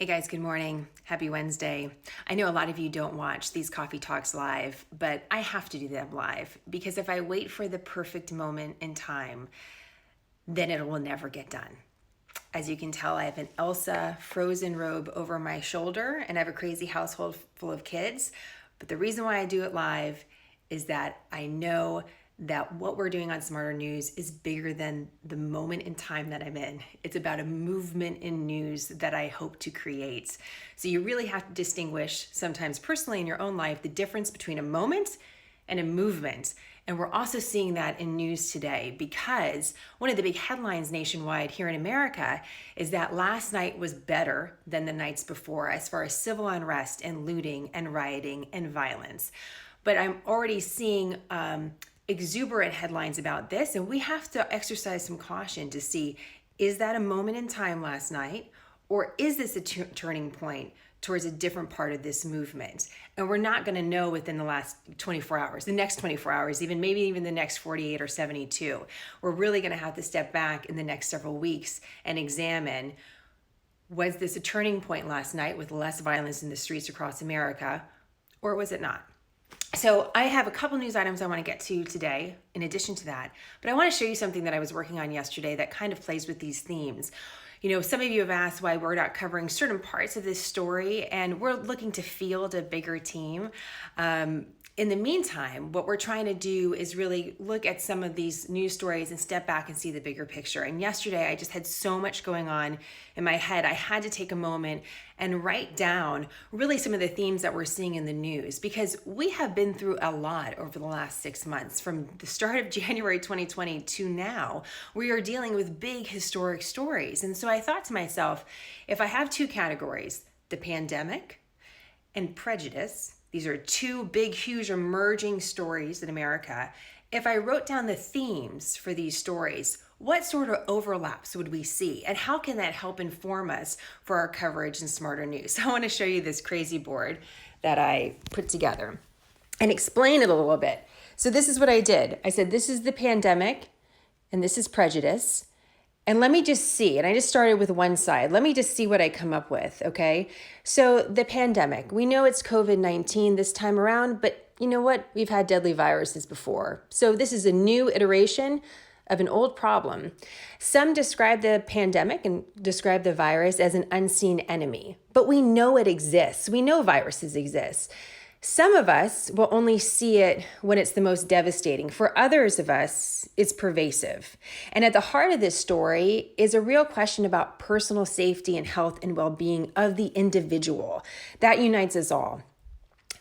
Hey guys, good morning. Happy Wednesday. I know a lot of you don't watch these coffee talks live, but I have to do them live because if I wait for the perfect moment in time, then it will never get done. As you can tell, I have an Elsa frozen robe over my shoulder and I have a crazy household full of kids. But the reason why I do it live is that I know that what we're doing on Smarter News is bigger than the moment in time that I'm in. It's about a movement in news that I hope to create. So you really have to distinguish sometimes personally in your own life the difference between a moment and a movement. And we're also seeing that in news today because one of the big headlines nationwide here in America is that last night was better than the nights before as far as civil unrest and looting and rioting and violence. But I'm already seeing exuberant headlines about this, and we have to exercise some caution to see, is that a moment in time last night, or is this a turning point towards a different part of this movement? And we're not going to know within the last 24 hours, the next 24 hours, maybe even the next 48 or 72. We're really going to have to step back in the next several weeks and examine, was this a turning point last night with less violence in the streets across America, or was it not? So I have a couple news items I want to get to today in addition to that, but I want to show you something that I was working on yesterday that kind of plays with these themes. You know, some of you have asked why we're not covering certain parts of this story, and we're looking to field a bigger team. In the meantime, what we're trying to do is really look at some of these news stories and step back and see the bigger picture. And yesterday, I just had so much going on in my head. I had to take a moment and write down really some of the themes that we're seeing in the news, because we have been through a lot over the last 6 months. From the start of January 2020 to now, we are dealing with big historic stories. And so I thought to myself, if I have two categories, the pandemic and prejudice, these are two big, huge emerging stories in America. If I wrote down the themes for these stories, what sort of overlaps would we see? And how can that help inform us for our coverage in Smarter News? So I want to show you this crazy board that I put together and explain it a little bit. So this is what I did. I said, this is the pandemic and this is prejudice. And let me just see, and I just started with one side. Let me just see what I come up with, okay? So the pandemic, we know it's COVID-19 this time around, but you know what? We've had deadly viruses before. So this is a new iteration of an old problem. Some describe the pandemic and describe the virus as an unseen enemy, but we know it exists. We know viruses exist. Some of us will only see it when it's the most devastating. For others of us, it's pervasive. And at the heart of this story is a real question about personal safety and health and well-being of the individual. That unites us all.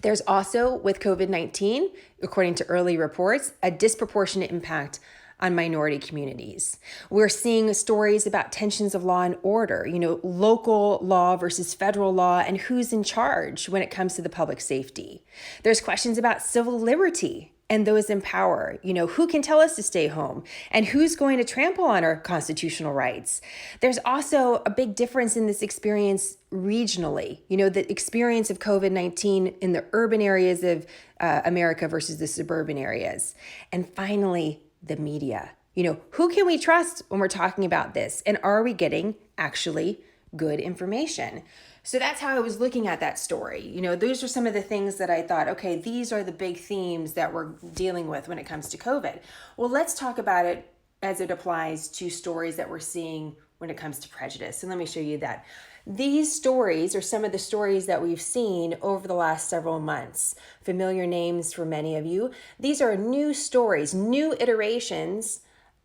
There's also, with COVID-19, according to early reports, a disproportionate impact on minority communities. We're seeing stories about tensions of law and order, local law versus federal law and who's in charge when it comes to the public safety. There's questions about civil liberty and those in power. Who can tell us to stay home and who's going to trample on our constitutional rights? There's also a big difference in this experience regionally, the experience of COVID-19 in the urban areas of America versus the suburban areas. And finally, the media. Who can we trust when we're talking about this? And are we getting actually good information? So that's how I was looking at that story. Those are some of the things that I thought, okay, these are the big themes that we're dealing with when it comes to COVID. Well, let's talk about it as it applies to stories that we're seeing when it comes to prejudice. And let me show you that. These stories are some of the stories that we've seen over the last several months. Familiar names for many of you. These are new stories, new iterations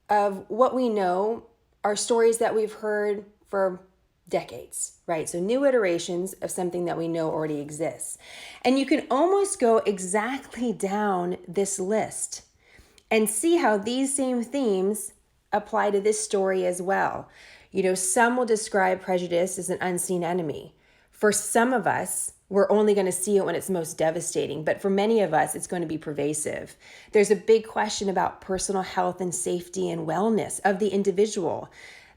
of what we know are stories that we've heard for decades, right? So new iterations of something that we know already exists. And you can almost go exactly down this list and see how these same themes apply to this story as well. Some will describe prejudice as an unseen enemy. For some of us, we're only going to see it when it's most devastating, but for many of us, it's going to be pervasive. There's a big question about personal health and safety and wellness of the individual.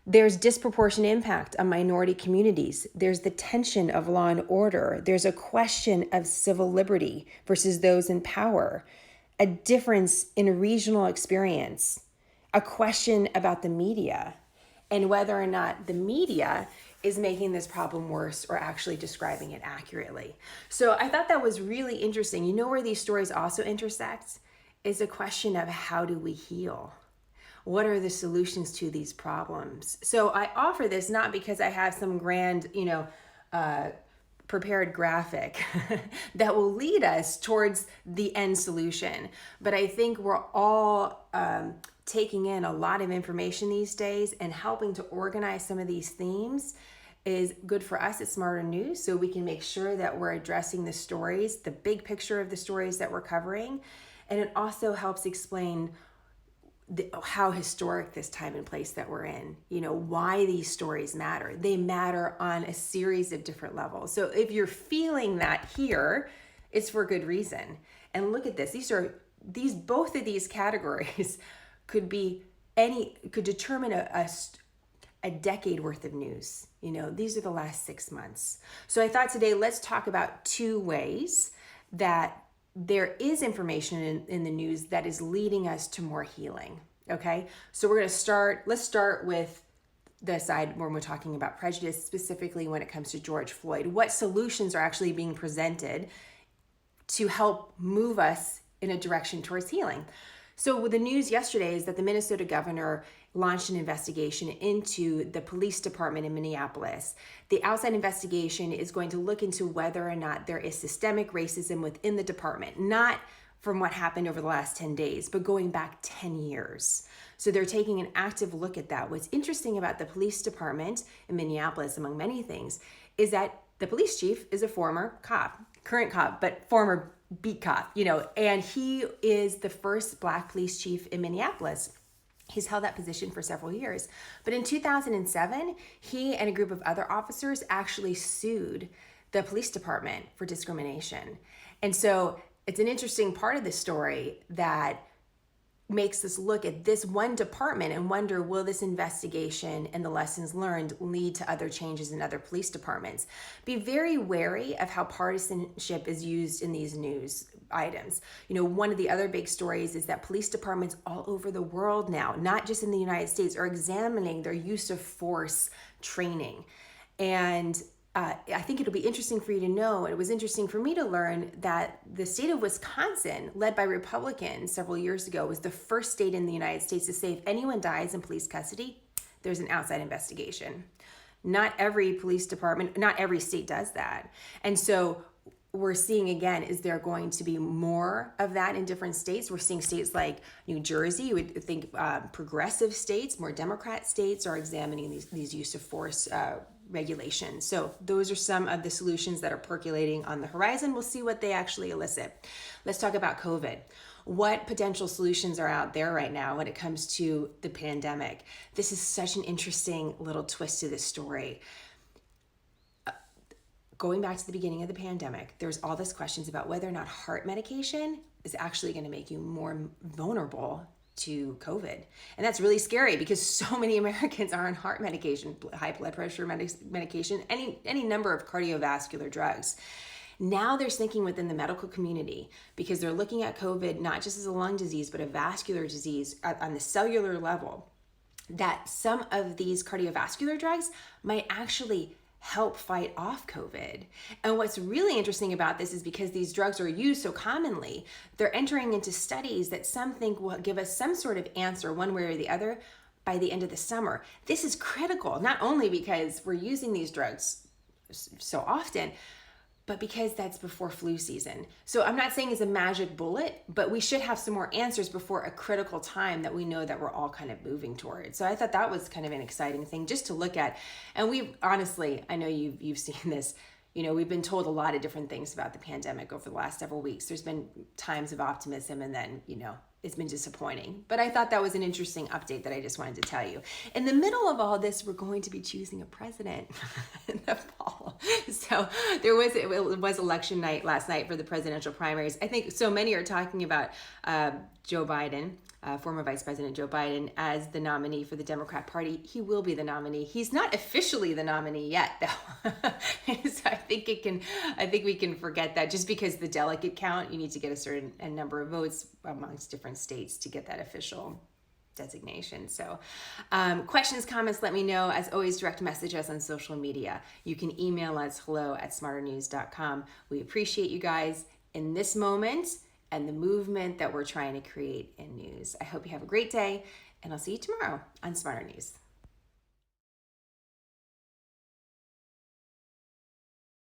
There's disproportionate impact on minority communities. There's the tension of law and order. There's a question of civil liberty versus those in power, a difference in regional experience, a question about the media, and whether or not the media is making this problem worse or actually describing it accurately. So I thought that was really interesting. You know where these stories also intersect is a question of how do we heal? What are the solutions to these problems? So I offer this not because I have some grand, prepared graphic that will lead us towards the end solution. But I think we're all taking in a lot of information these days, and helping to organize some of these themes is good for us at Smarter News, so we can make sure that we're addressing the stories, the big picture of the stories that we're covering. And it also helps explain how historic this time and place that we're in, why these stories matter. They matter on a series of different levels. So if you're feeling that here, it's for good reason. And look at this. Both of these categories could determine a decade worth of news. These are the last 6 months. So I thought today, let's talk about 2 ways that there is information in the news that is leading us to more healing. Okay, so let's start with the side when we're talking about prejudice, specifically when it comes to George Floyd. What solutions are actually being presented to help move us in a direction towards healing? So the news yesterday is that the Minnesota governor launched an investigation into the police department in Minneapolis. The outside investigation is going to look into whether or not there is systemic racism within the department, not from what happened over the last 10 days, but going back 10 years. So they're taking an active look at that. What's interesting about the police department in Minneapolis, among many things, is that the police chief is a former cop, current cop, but former beat cop, and he is the first Black police chief in Minneapolis. He's held that position for several years. But in 2007, he and a group of other officers actually sued the police department for discrimination. And so it's an interesting part of the story that makes us look at this one department and wonder, will this investigation and the lessons learned lead to other changes in other police departments? Be very wary of how partisanship is used in these news items. One of the other big stories is that police departments all over the world now, not just in the United States, are examining their use of force training. And I think it'll be interesting for you to know, and it was interesting for me to learn, that the state of Wisconsin, led by Republicans several years ago, was the first state in the United States to say if anyone dies in police custody, there's an outside investigation. Not every police department, not every state does that. And so we're seeing, again, is there going to be more of that in different states? We're seeing states like New Jersey. You would think progressive states, more Democrat states, are examining these use of force regulations. So those are some of the solutions that are percolating on the horizon. We'll see what they actually elicit. Let's talk about COVID. What potential solutions are out there right now when it comes to the pandemic? This is such an interesting little twist to this story. Going back to the beginning of the pandemic, there's all these questions about whether or not heart medication is actually going to make you more vulnerable to COVID. And that's really scary because so many Americans are on heart medication, high blood pressure medication, any number of cardiovascular drugs. Now there's thinking within the medical community, because they're looking at COVID not just as a lung disease, but a vascular disease on the cellular level, that some of these cardiovascular drugs might actually help fight off COVID. And what's really interesting about this is because these drugs are used so commonly, they're entering into studies that some think will give us some sort of answer one way or the other by the end of the summer. This is critical, not only because we're using these drugs so often, but because that's before flu season. So I'm not saying it's a magic bullet, but we should have some more answers before a critical time that we know that we're all kind of moving towards. So I thought that was kind of an exciting thing just to look at. And we've honestly, I know you've seen this, we've been told a lot of different things about the pandemic over the last several weeks. There's been times of optimism, and then, it's been disappointing. But I thought that was an interesting update that I just wanted to tell you. In the middle of all this, we're going to be choosing a president in the fall. So it was election night last night for the presidential primaries. I think so many are talking about Joe Biden, former Vice President Joe Biden, as the nominee for the Democrat Party. He will be the nominee. He's not officially the nominee yet, though. So I think we can forget that. Just because the delegate count, you need to get a certain number of votes amongst different states to get that official designation. So questions, comments, let me know. As always, direct message us on social media. You can email us hello@smarternews.com. We appreciate you guys in this moment and the movement that we're trying to create in news. I hope you have a great day, and I'll see you tomorrow on Smarter News.